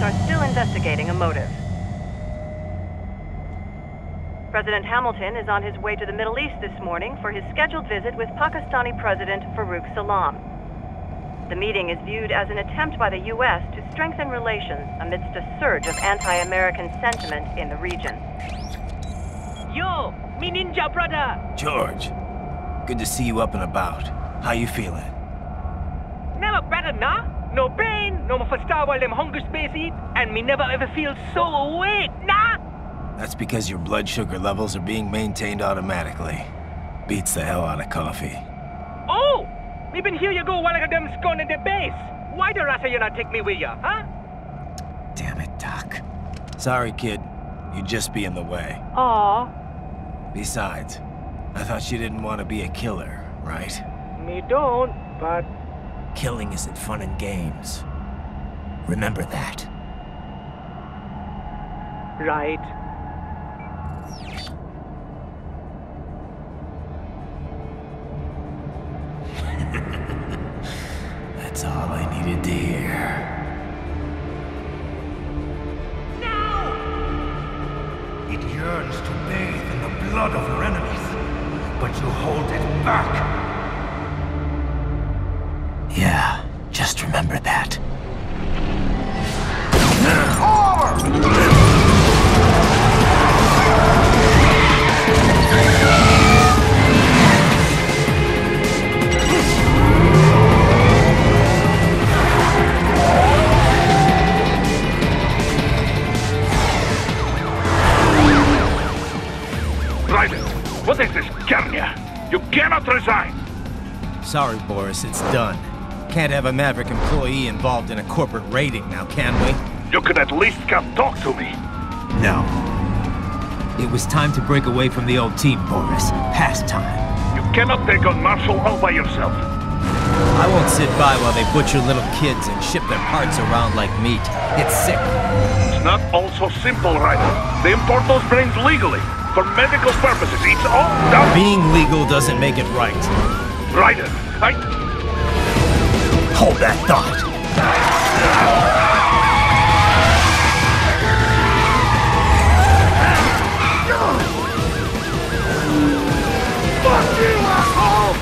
are still investigating a motive. President Hamilton is on his way to the Middle East this morning for his scheduled visit with Pakistani President Farouk Salam. The meeting is viewed as an attempt by the U.S. to strengthen relations amidst a surge of anti-American sentiment in the region. Yo, me ninja brother! George, good to see you up and about. How you feeling? Never better, nah? No pain, no more faster while them hunger space eat, and me never ever feel so awake, nah? That's because your blood sugar levels are being maintained automatically. Beats the hell out of coffee. Oh! Me been here you go while I got them scone in the base. Why the rasa you not take me with ya, huh? Damn it, Doc. Sorry, kid. You'd just be in the way. Aw. Besides, I thought you didn't want to be a killer, right? Me don't, but... Killing isn't fun and games. Remember that. Right. That's all I needed to hear. No! It yearns to bathe in the blood of your enemies, but you hold it back. Yeah, just remember that. Raiden, what is this, Kenya? You cannot resign! Sorry, Boris, it's done. Can't have a Maverick employee involved in a corporate raiding now, can we? You could at least come talk to me. No. It was time to break away from the old team, Boris. Past time. You cannot take on Marshal all by yourself. I won't sit by while they butcher little kids and ship their parts around like meat. It's sick. It's not all so simple, Raiden. They import those brains legally. For medical purposes, it's all done. Being legal doesn't make it right. Raiden, Hold that thought. Fuck you, asshole!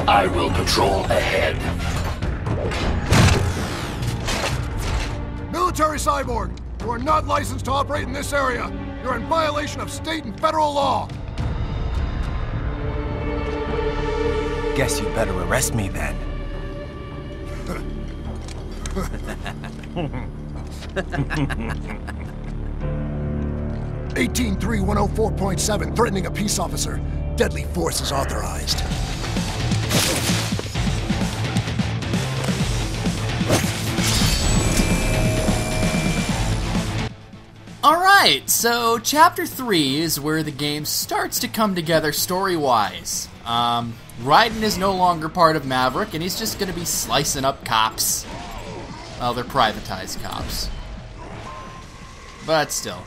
I will patrol ahead. Military cyborg, you are not licensed to operate in this area. You're in violation of state and federal law. Guess you'd better arrest me then. 183-104.7, threatening a peace officer. Deadly force is authorized. Alright, so Chapter 3 is where the game starts to come together story-wise. Raiden is no longer part of Maverick, and he's just going to be slicing up cops. Well, they're privatized cops. But still.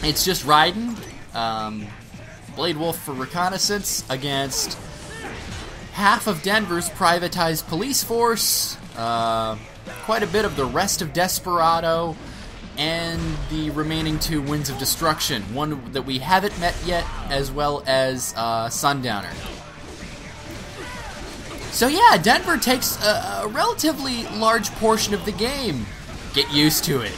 It's just Raiden, Blade Wolf for reconnaissance against half of Denver's privatized police force, quite a bit of the rest of Desperado, and the remaining two Winds of Destruction, one that we haven't met yet, as well as Sundowner. So yeah, Denver takes a relatively large portion of the game. Get used to it.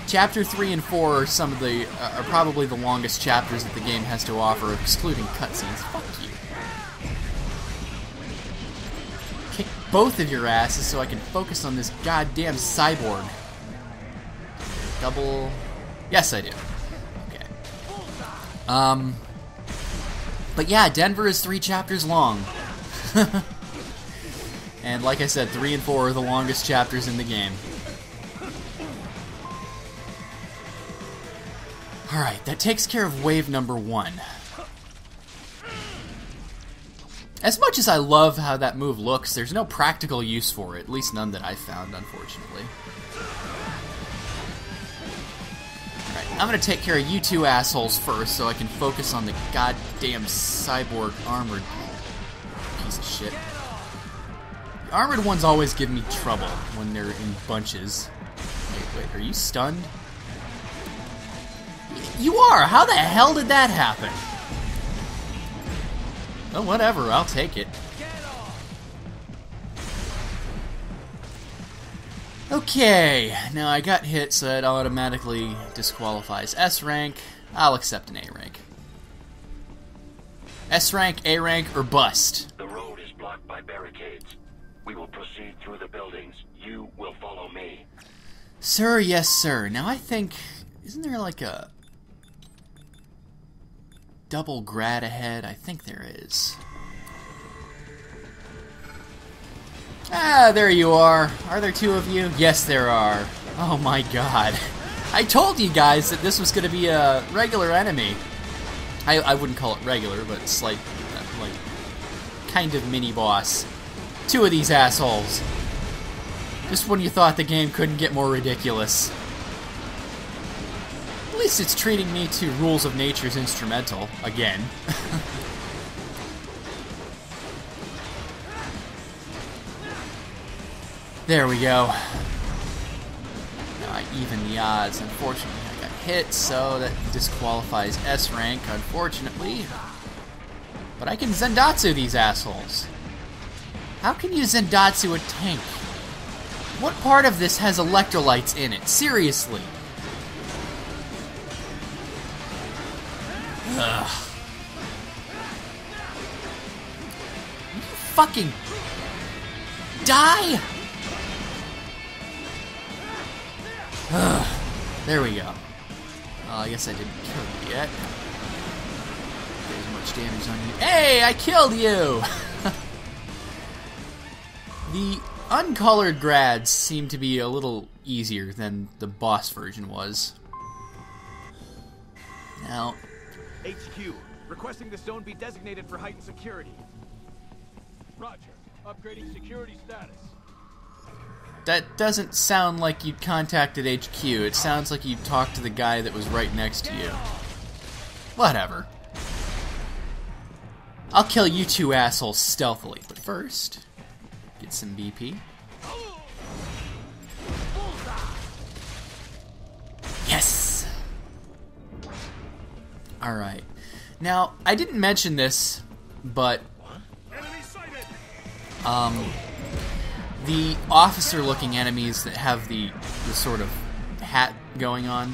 Chapter 3 and 4 are some of the are probably the longest chapters that the game has to offer, excluding cutscenes. Fuck you. Kick both of your asses so I can focus on this goddamn cyborg. Double... Yes, I do. Okay. But yeah, Denver is 3 chapters long. And like I said, 3 and 4 are the longest chapters in the game. Alright, that takes care of wave number 1. As much as I love how that move looks, there's no practical use for it. At least none that I've found, unfortunately. Alright, I'm gonna take care of you two assholes first so I can focus on the goddamn cyborg armored piece of shit. The armored ones always give me trouble when they're in bunches. Wait, are you stunned? You are! How the hell did that happen? Well, whatever, I'll take it. Okay, now I got hit, so that automatically disqualifies S rank. I'll accept an A rank. S rank, A rank, or bust. The road is blocked by barricades. We will proceed through the buildings. You will follow me. Sir, yes, sir. Now I think... Isn't there like a... double grad ahead? I think there is. Ah, there you are. Are there 2 of you? Yes, there are. Oh my god. I told you guys that this was going to be a regular enemy. I wouldn't call it regular, but slight, like, kind of mini-boss. 2 of these assholes. Just when you thought the game couldn't get more ridiculous. At least it's treating me to Rules of Nature's instrumental, again. There we go. Now I even the odds. Unfortunately, I got hit, so that disqualifies S rank, unfortunately. But I can Zendatsu these assholes. How can you Zendatsu a tank? What part of this has electrolytes in it? Seriously. Ugh. You fucking die! Ugh. There we go. I guess I didn't kill you yet. There's much damage on you. Hey, I killed you! The uncolored grads seem to be a little easier than the boss version was. Now... HQ, requesting the zone be designated for heightened security. Roger. Upgrading security status. That doesn't sound like you contacted HQ. It sounds like you talked to the guy that was right next to you. Whatever. I'll kill you 2 assholes stealthily, but first, get some BP. Yes! Alright. Now, I didn't mention this, but... the officer-looking enemies that have the sort of hat going on.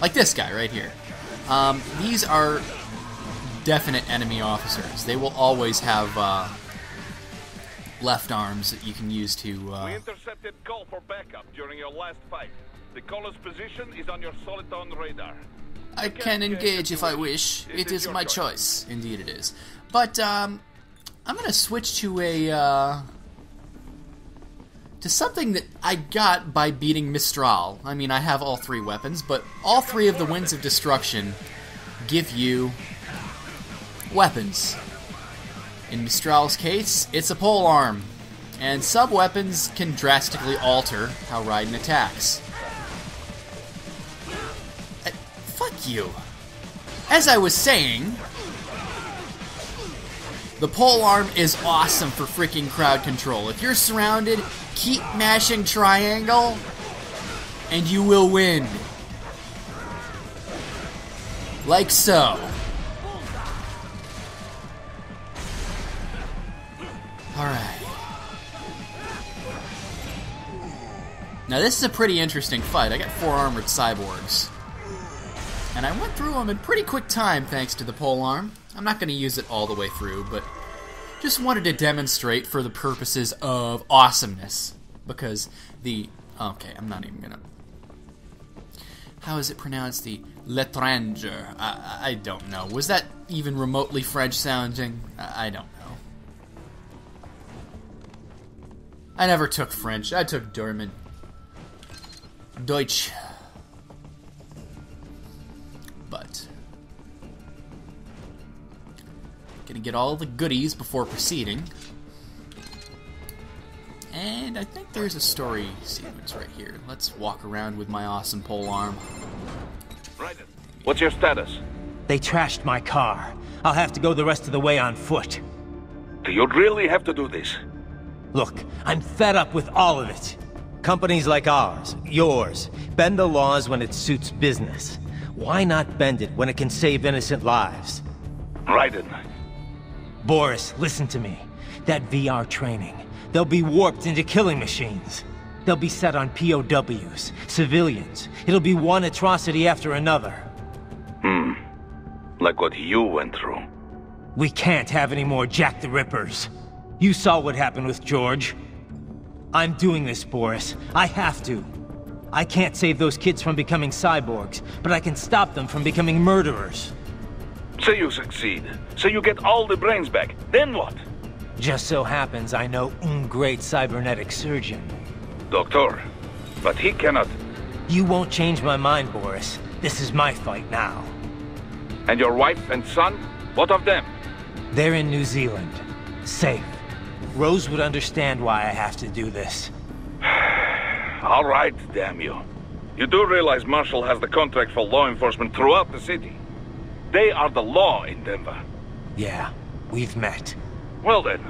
Like this guy right here. These are definite enemy officers. They will always have left arms that you can use to... We intercepted call for backup during your last fight. The caller's position is on your Soliton radar. I can engage if I wish. It is my choice. Indeed it is. But, I'm gonna switch to a, to something that I got by beating Mistral. I mean, I have all 3 weapons, but all 3 of the Winds of Destruction give you weapons. In Mistral's case, it's a pole arm, and sub-weapons can drastically alter how Raiden attacks. Fuck you. As I was saying... the pole arm is awesome for freaking crowd control. If you're surrounded, keep mashing triangle, and you will win. Like so. Alright. Now this is a pretty interesting fight. I got 4 armored cyborgs. And I went through them in pretty quick time thanks to the polearm. I'm not going to use it all the way through, but just wanted to demonstrate for the purposes of awesomeness. Because the... Okay, I'm not even going to... How is it pronounced? The l'étranger. I don't know. Was that even remotely French sounding? I don't know. I never took French. I took German. Deutsch. But gonna get all the goodies before proceeding. And I think there's a story sequence right here. Let's walk around with my awesome polearm. Raiden, what's your status? They trashed my car. I'll have to go the rest of the way on foot. Do you really have to do this? Look, I'm fed up with all of it. Companies like ours, yours, bend the laws when it suits business. Why not bend it when it can save innocent lives? Raiden. Boris, listen to me. That VR training, they'll be warped into killing machines. They'll be set on POWs, civilians. It'll be one atrocity after another. Like what you went through. We can't have any more Jack the Rippers. You saw what happened with George. I'm doing this, Boris. I have to. I can't save those kids from becoming cyborgs, but I can stop them from becoming murderers. Say you succeed. Say you get all the brains back. Then what? Just so happens I know un great cybernetic surgeon. Doctor, but he cannot... You won't change my mind, Boris. This is my fight now. And your wife and son? What of them? They're in New Zealand. Safe. Rose would understand why I have to do this. All right, damn you. You do realize Marshal has the contract for law enforcement throughout the city. They are the law in Denver. Yeah, we've met. Well then.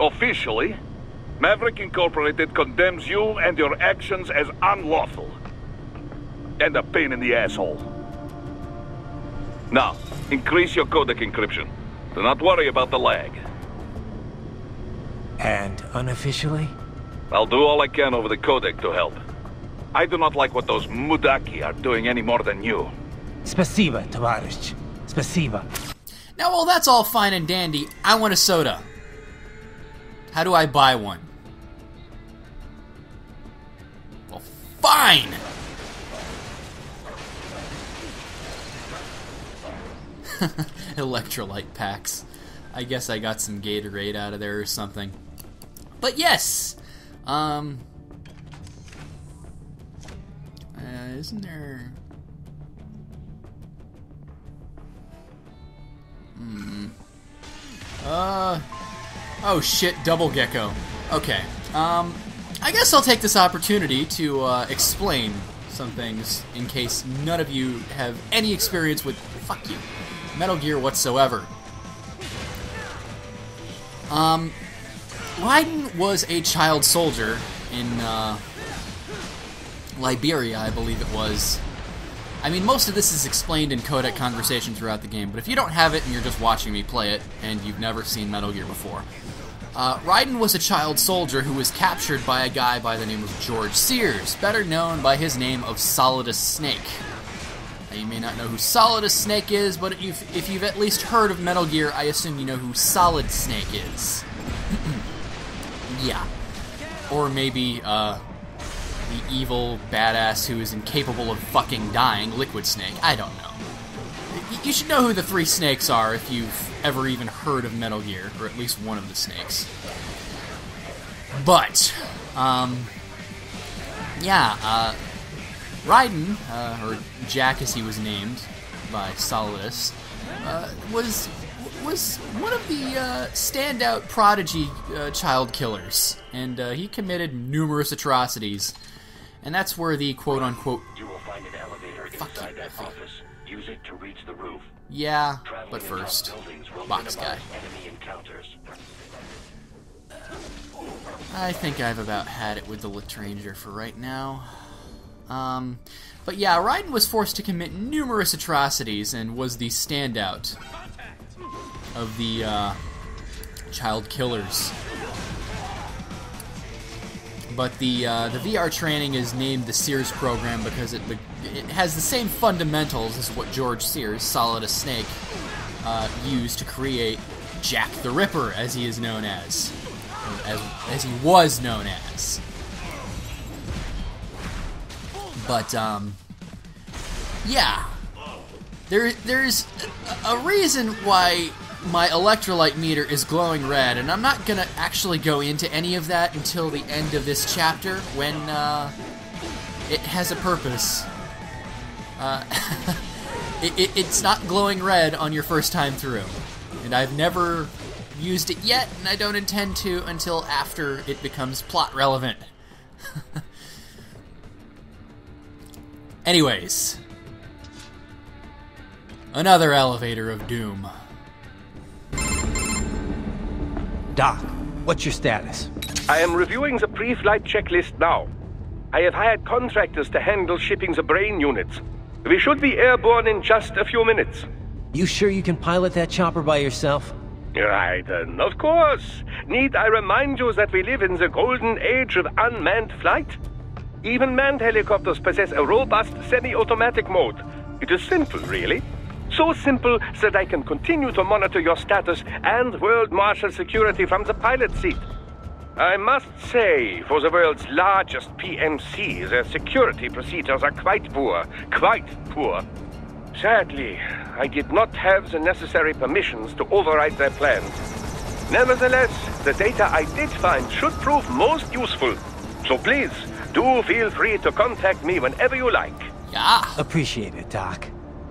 Officially, Maverick Incorporated condemns you and your actions as unlawful. And a pain in the asshole. Now, increase your codec encryption. Do not worry about the lag. And unofficially? I'll do all I can over the codec to help. I do not like what those Mudaki are doing any more than you. Spasiba, Tavarish. Spasiba. Now, while that's all fine and dandy, I want a soda. How do I buy one? Well, fine! Electrolyte packs. I guess I got some Gatorade out of there or something. But yes! Isn't there... Oh shit, double gecko. Okay. I guess I'll take this opportunity to explain some things in case none of you have any experience with, fuck you, Metal Gear whatsoever. Raiden was a child soldier in Liberia, I believe it was. I mean, most of this is explained in codec conversation throughout the game, but if you don't have it and you're just watching me play it, and you've never seen Metal Gear before, Raiden was a child soldier who was captured by a guy by the name of George Sears, better known by his name of Solidus Snake. Now, you may not know who Solidus Snake is, but if you've at least heard of Metal Gear, I assume you know who Solid Snake is. Yeah. Or maybe, the evil badass who is incapable of fucking dying, Liquid Snake. I don't know. You should know who the 3 snakes are if you've ever even heard of Metal Gear, or at least one of the snakes. But, yeah, Raiden, or Jack as he was named by Solidus, was one of the standout prodigy child killers, and he committed numerous atrocities. And that's where the quote-unquote... You will find an elevator inside that office. Use it to reach the roof. Yeah, but first, box guy. Enemy encounters. I think I've about had it with the Lateranger for right now. But yeah, Raiden was forced to commit numerous atrocities and was the standout of the child killers. but the VR training is named the Sears program because it has the same fundamentals as what George Sears, Solid as Snake, used to create Jack the Ripper, as he is known as he was known as. But yeah, there's a reason why my electrolyte meter is glowing red, and I'm not gonna actually go into any of that until the end of this chapter when it has a purpose. It's not glowing red on your first time through, and I've never used it yet, and I don't intend to until after it becomes plot relevant. Anyways, another elevator of doom. Doc, what's your status? I am reviewing the pre-flight checklist now. I have hired contractors to handle shipping the brain units. We should be airborne in just a few minutes. You sure you can pilot that chopper by yourself? Raiden, of course. Need I remind you that we live in the golden age of unmanned flight? Even manned helicopters possess a robust semi-automatic mode. It is simple, really. So simple that I can continue to monitor your status and World Marshal security from the pilot seat. I must say, for the world's largest PMC, their security procedures are quite poor. Quite poor. Sadly, I did not have the necessary permissions to override their plans. Nevertheless, the data I did find should prove most useful. So please, do feel free to contact me whenever you like. Yeah. Appreciate it, Doc.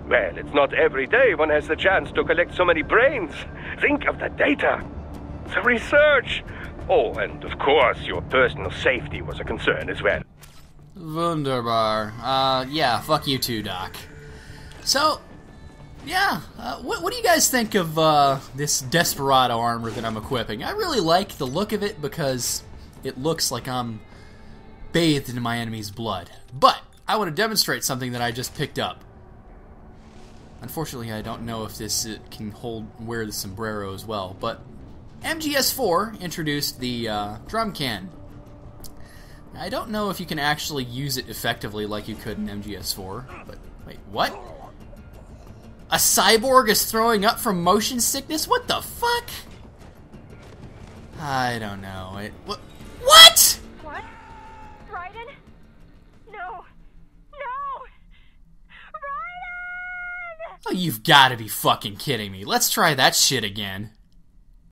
Well, it's not every day one has the chance to collect so many brains. Think of the data, the research. Oh, and of course, your personal safety was a concern as well. Wunderbar. Yeah, fuck you too, Doc. So, yeah, what do you guys think of this Desperado armor that I'm equipping? I really like the look of it because it looks like I'm bathed in my enemy's blood. But I want to demonstrate something that I just picked up. Unfortunately, I don't know if this can wear the sombrero as well, but MGS4 introduced the drum can. I don't know if you can actually use it effectively like you could in MGS4, but wait, what? A cyborg is throwing up from motion sickness? What the fuck? I don't know. What? What? Raiden? No! Raiden! Oh, you've got to be fucking kidding me. Let's try that shit again.